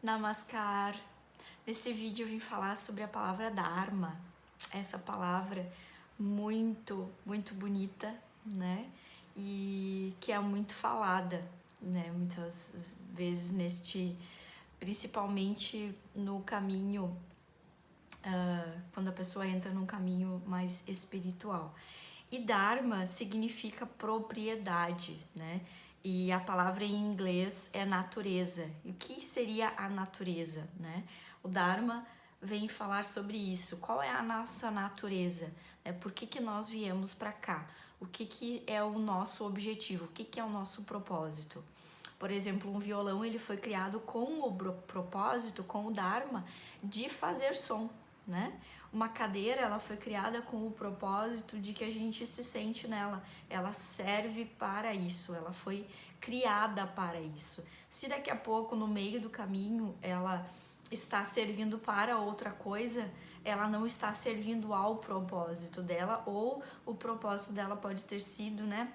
Namaskar. Nesse vídeo eu vim falar sobre a palavra Dharma, essa palavra muito bonita, né? E que é muito falada, né? Muitas vezes principalmente no caminho, quando a pessoa entra num caminho mais espiritual. E Dharma significa propriedade, né? E a palavra em inglês é natureza. E o que seria a natureza, né? O Dharma vem falar sobre isso. Qual é a nossa natureza? Por que nós viemos para cá? O que é o nosso objetivo? O que é o nosso propósito? Por exemplo, um violão ele foi criado com o propósito, com o Dharma, de fazer som, né? Uma cadeira ela foi criada com o propósito de que a gente se sente nela, ela serve para isso, ela foi criada para isso. Se daqui a pouco no meio do caminho ela está servindo para outra coisa, ela não está servindo ao propósito dela, ou o propósito dela pode ter sido, né,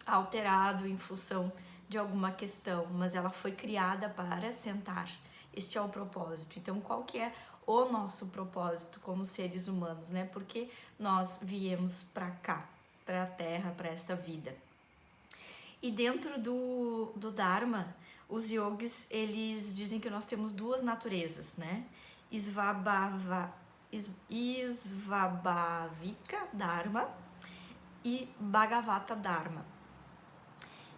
alterado em função de alguma questão, mas ela foi criada para sentar. Este é o propósito. Então, qual que é o nosso propósito como seres humanos, né? Porque nós viemos para cá, para a Terra, para esta vida. E dentro do Dharma, os yogis, eles dizem que nós temos duas naturezas, né? Svabhavika Dharma e Bhagavata Dharma.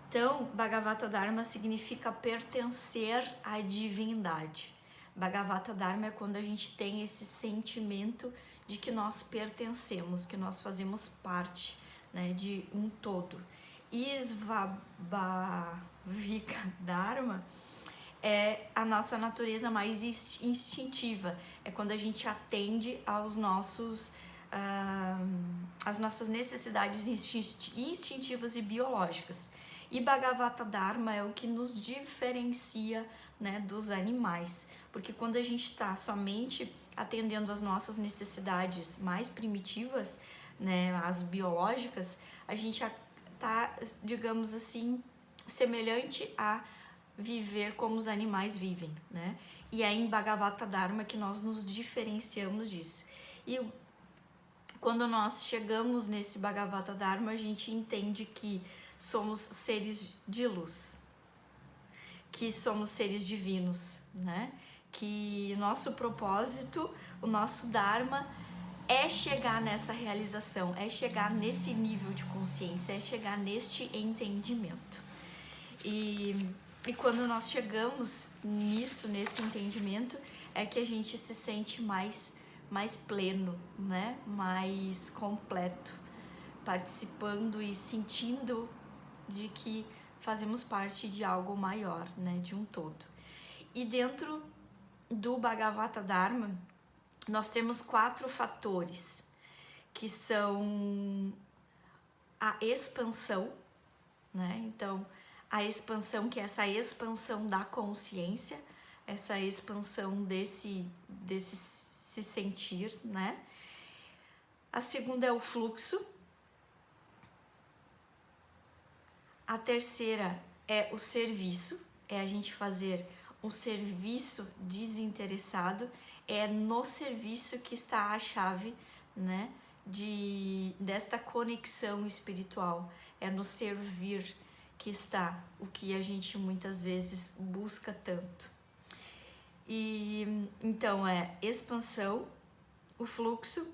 Então, Bhagavata Dharma significa pertencer à divindade. Bhagavata Dharma é quando a gente tem esse sentimento de que nós pertencemos, que nós fazemos parte, né, de um todo. Svabhavika Dharma é a nossa natureza mais instintiva, é quando a gente atende aos as nossas necessidades instintivas e biológicas. E Bhagavata Dharma é o que nos diferencia, né, dos animais, porque quando a gente está somente atendendo às nossas necessidades mais primitivas, né, as biológicas, a gente está, digamos assim, semelhante a viver como os animais vivem, né? E é em Bhagavata Dharma que nós nos diferenciamos disso. E quando nós chegamos nesse Bhagavata Dharma, a gente entende que somos seres de luz, que somos seres divinos, né? Que nosso propósito, o nosso Dharma é chegar nessa realização, é chegar nesse nível de consciência, é chegar neste entendimento. E quando nós chegamos nisso, nesse entendimento, é que a gente se sente mais pleno, né? Mais completo, participando e sentindo de que fazemos parte de algo maior, né? De um todo. E dentro do Bhagavata Dharma, nós temos 4 fatores, que são a expansão, né? Então, a expansão, que é essa expansão da consciência, essa expansão desse se sentir, né? A segunda é o fluxo. A terceira é o serviço, é a gente fazer um serviço desinteressado, é no serviço que está a chave, né, desta conexão espiritual, é no servir que está o que a gente muitas vezes busca tanto. E então é expansão, o fluxo,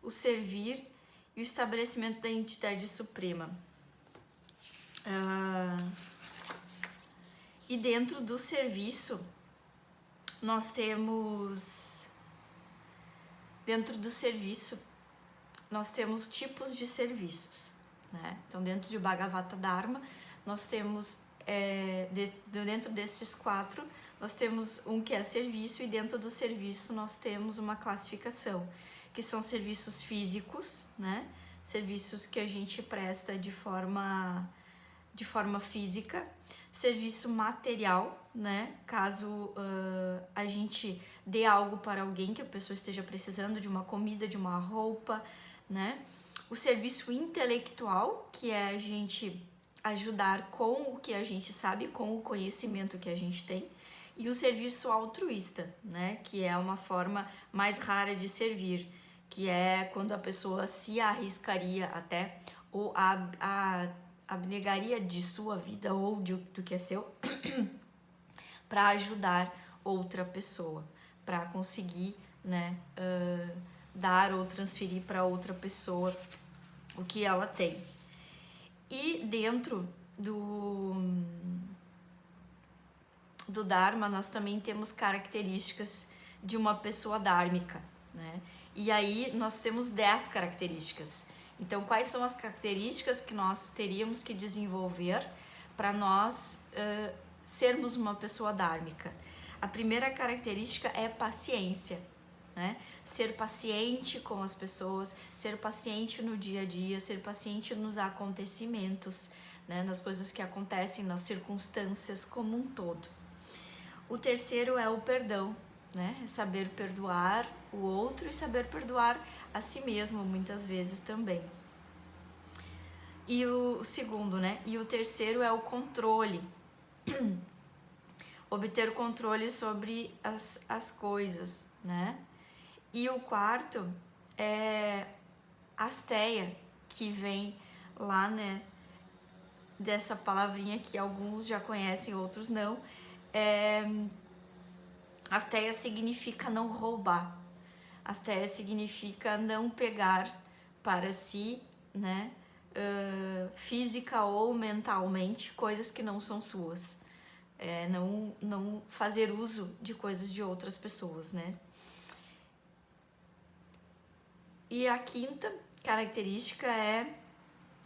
o servir e o estabelecimento da entidade suprema. E dentro do serviço, nós temos tipos de serviços, né? Então, dentro de Bhagavata Dharma, nós temos, dentro desses 4, nós temos um que é serviço, e dentro do serviço nós temos uma classificação, que são serviços físicos, né? Serviços que a gente presta de forma física, serviço material, né? Caso a gente dê algo para alguém que a pessoa esteja precisando, de uma comida, de uma roupa, né? O serviço intelectual, que é a gente ajudar com o que a gente sabe, com o conhecimento que a gente tem. e o serviço altruísta, né, que é uma forma mais rara de servir, que é quando a pessoa se arriscaria até ou abnegaria de sua vida ou do que é seu para ajudar outra pessoa, para conseguir, né, dar ou transferir para outra pessoa o que ela tem. E dentro do Dharma, nós também temos características de uma pessoa dármica, né? E aí nós temos 10 características. Então, quais são as características que nós teríamos que desenvolver para nós sermos uma pessoa dármica? A primeira característica é paciência, né? Ser paciente com as pessoas, ser paciente no dia a dia, ser paciente nos acontecimentos, né? Nas coisas que acontecem, nas circunstâncias como um todo. O terceiro é o perdão, né? É saber perdoar o outro e saber perdoar a si mesmo, muitas vezes também. E o segundo, né? E o terceiro é o controle. Obter controle sobre as coisas, né? E o quarto é asteia, que vem lá, né? Dessa palavrinha que alguns já conhecem, outros não. Asteia significa não roubar. Asteia significa não pegar para si, né? Física ou mentalmente, coisas que não são suas. Não fazer uso de coisas de outras pessoas, né? E a quinta característica é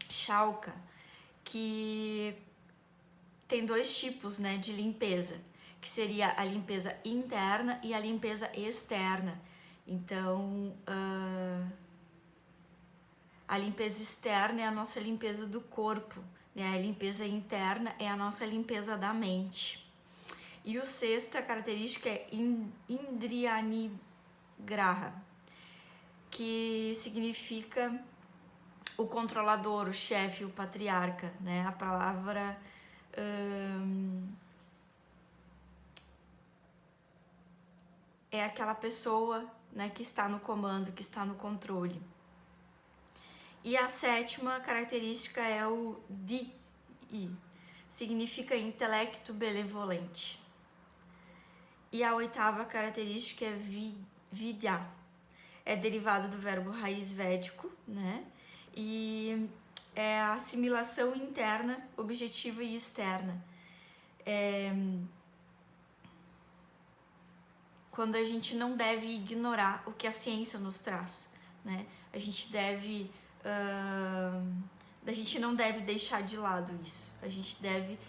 Shauka, que tem 2 tipos, né, de limpeza, que seria a limpeza interna e a limpeza externa. Então, a limpeza externa é a nossa limpeza do corpo, né? A limpeza interna é a nossa limpeza da mente. E a sexta característica é Indriyanigraha, que significa o controlador, o chefe, o patriarca, né? A palavra é aquela pessoa, né, que está no comando, que está no controle. E a sétima característica é o Di, significa intelecto benevolente. E a oitava característica é Vidya, é derivado do verbo raiz védico, né? E é a assimilação interna, objetiva e externa. Quando a gente não deve ignorar o que a ciência nos traz, né? A gente não deve deixar de lado isso. A gente deve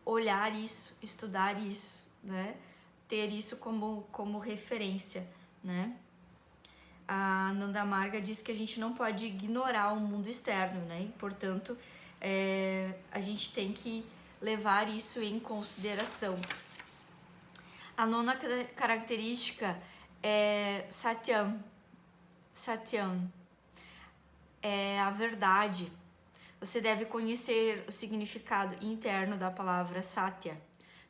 olhar isso, estudar isso, né? Ter isso como referência, né? A Nanda Marga diz que a gente não pode ignorar o mundo externo, né? E, portanto, a gente tem que levar isso em consideração. A nona característica é Satyam. Satyam é a verdade. Você deve conhecer o significado interno da palavra Satya,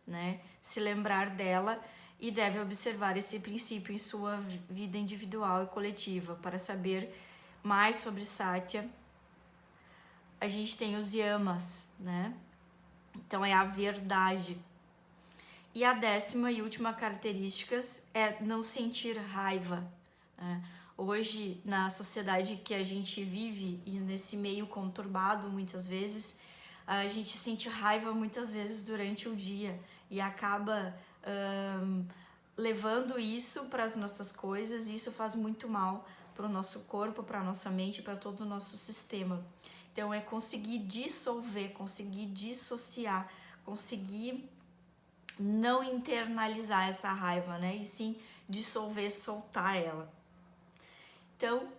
né? Se lembrar dela e deve observar esse princípio em sua vida individual e coletiva. Para saber mais sobre Satya, a gente tem os yamas, né? Então é a verdade. E a 10ª e última característica é não sentir raiva, né? Hoje, na sociedade que a gente vive e nesse meio conturbado, muitas vezes, a gente sente raiva muitas vezes durante o dia e acaba levando isso para as nossas coisas, e isso faz muito mal para o nosso corpo, para a nossa mente, para todo o nosso sistema. Então, é conseguir dissolver, conseguir dissociar, conseguir não internalizar essa raiva, né? E sim dissolver, soltar ela. Então,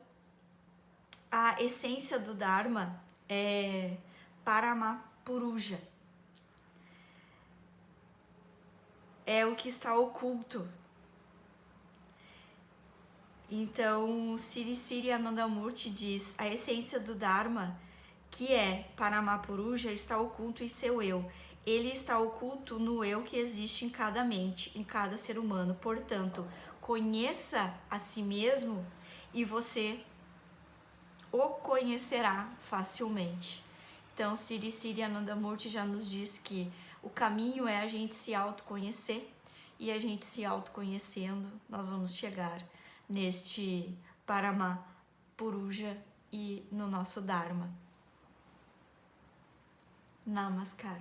a essência do Dharma é Paramapuruja. É o que está oculto. Então, Siri Siri Anandamurti diz: a essência do Dharma, que é Paramapuruja, está oculto em seu eu. ele está oculto no eu que existe em cada mente, em cada ser humano. Portanto, conheça a si mesmo e você o conhecerá facilmente. Então, Siri Anandamurti já nos diz que o caminho é a gente se autoconhecer, e a gente se autoconhecendo, nós vamos chegar neste Parama Puruja e no nosso Dharma. Namaskar.